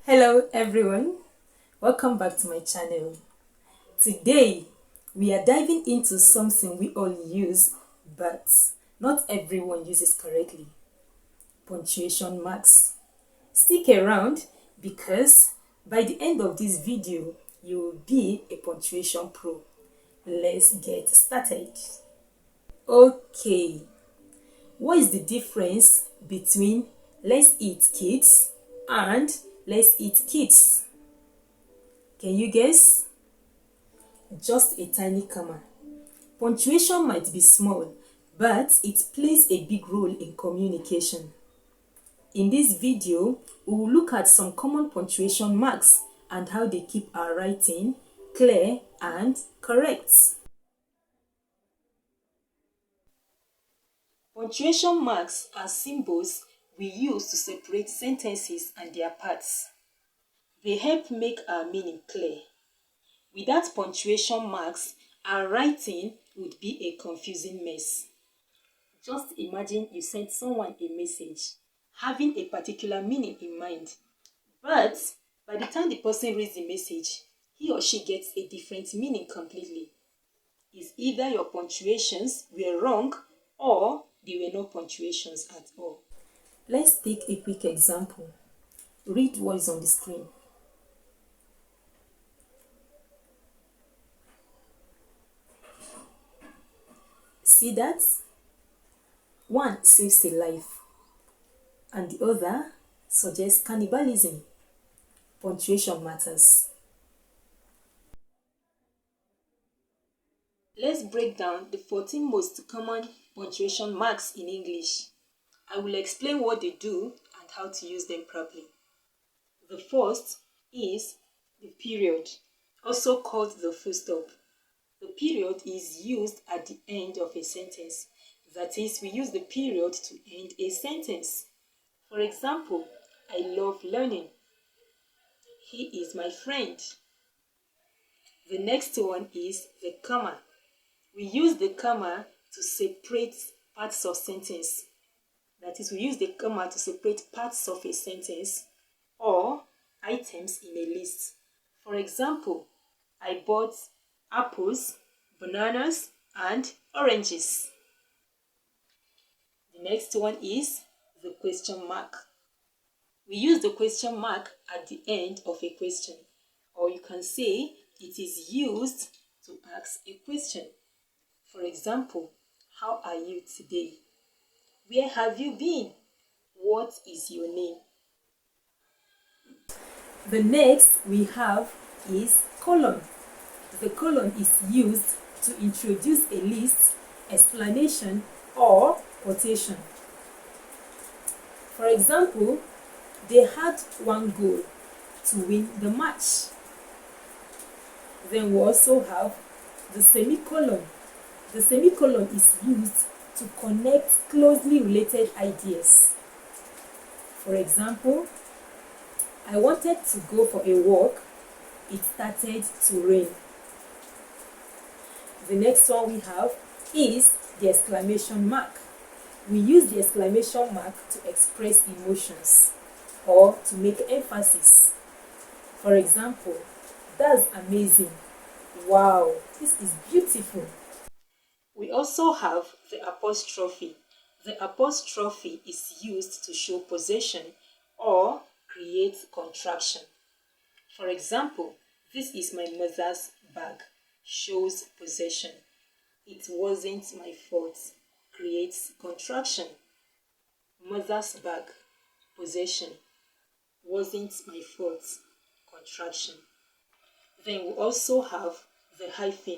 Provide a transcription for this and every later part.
Hello everyone, welcome back to my channel. Today we are diving into something we all use but not everyone uses correctly: punctuation marks. Stick around because by the end of this video you will be a punctuation pro. Let's get started. Okay, what is the difference between let's eat kids and let's eat kids? Can you guess? Just a tiny comma. Punctuation might be small, but it plays a big role in communication. In this video, we will look at some common punctuation marks and how they keep our writing clear and correct. Punctuation marks are symbols we use to separate sentences and their parts. They help make our meaning clear. Without punctuation marks, our writing would be a confusing mess. Just imagine you sent someone a message having a particular meaning in mind, but by the time the person reads the message, he or she gets a different meaning completely. It's either your punctuations were wrong or there were no punctuations at all. Let's take a quick example. Read what is on the screen. See that? One saves a life and the other suggests cannibalism. Punctuation matters. Let's break down the 14 most common punctuation marks in English. I will explain what they do and how to use them properly. The first is the period, also called the full stop. The period is used at the end of a sentence. That is, we use the period to end a sentence. For example, I love learning. He is my friend. The next one is the comma. We use the comma to separate parts of sentence. That is, we use the comma to separate parts of a sentence or items in a list. For example, I bought apples, bananas, and oranges. The next one is the question mark. We use the question mark at the end of a question, or you can say it is used to ask a question. For example, how are you today? Where have you been? What is your name? The next we have is colon. The colon is used to introduce a list, explanation, or quotation. For example, they had one goal to win the match. Then we also have the semicolon. The semicolon is used to connect closely related ideas. For example, I wanted to go for a walk. It started to rain. The next one we have is the exclamation mark. We use the exclamation mark to express emotions or to make emphasis. For example, that's amazing. Wow, this is beautiful. We also have the apostrophe. The apostrophe is used to show possession or create contraction. For example, this is my mother's bag. Shows possession. It wasn't my fault. Creates contraction. Mother's bag. Possession. Wasn't my fault. Contraction. Then we also have the hyphen.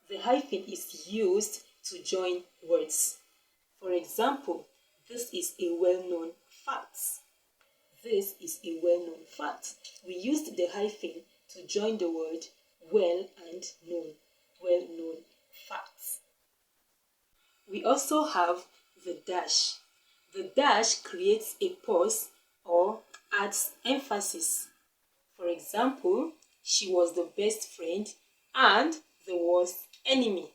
The hyphen is used to join words. For example, this is a well-known fact. This is a well-known fact. We used the hyphen to join the word well and known. Well-known facts. We also have the dash. The dash creates a pause or adds emphasis. For example, she was the best friend and the worst enemy.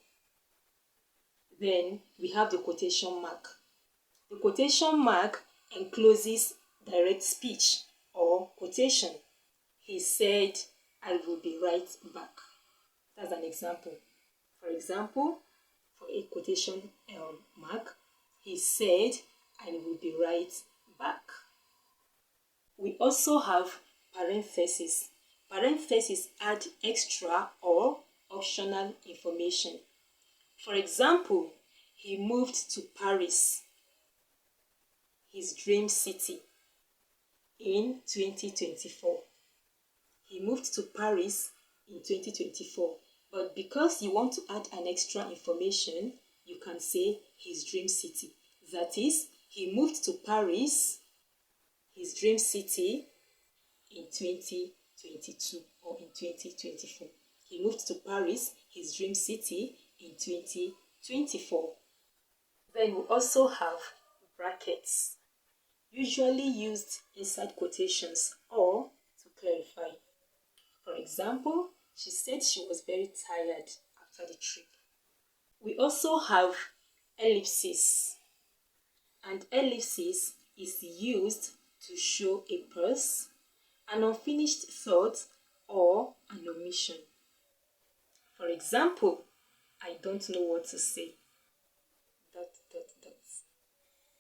Then we have the quotation mark. The quotation mark encloses direct speech or quotation. He said, "I will be right back." That's an example. For example, for a quotation mark, he said, "I will be right back." We also have parentheses. Parentheses add extra or optional information. For example, he moved to Paris, his dream city, in 2024. He moved to Paris in 2024. But because you want to add an extra information, you can say his dream city. That is, he moved to Paris, his dream city, in 2022 or in 2024. He moved to Paris, his dream city, in 2024. Then we also have brackets, usually used inside quotations or to clarify. For example, she said she was very tired after the trip. We also have ellipses, and ellipsis is used to show a pause, an unfinished thought, or an omission. For example, "I don't know what to say, ...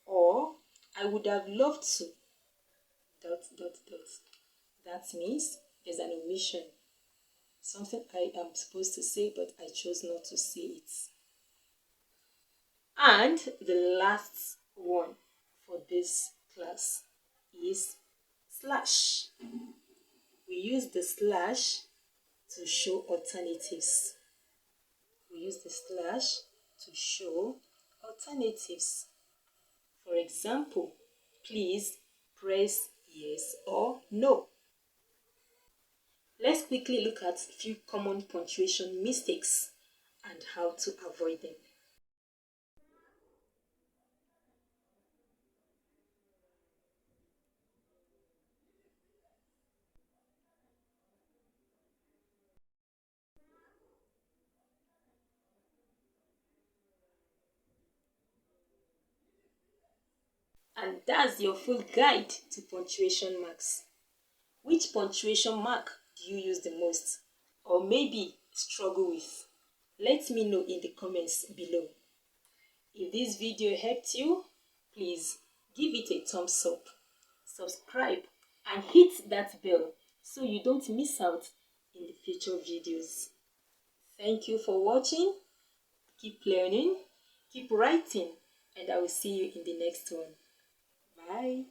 or "I would have loved to, ... That means there's an omission. Something I am supposed to say, but I chose not to say it. And the last one for this class is slash. We use the slash to show alternatives. For example, please press yes or no. Let's quickly look at a few common punctuation mistakes and how to avoid them. And that's your full guide to punctuation marks. Which punctuation mark do you use the most, or maybe struggle with? Let me know in the comments below. If this video helped you, please give it a thumbs up, subscribe, and hit that bell so you don't miss out in the future videos. Thank you for watching. Keep learning, keep writing, and I will see you in the next one. Bye.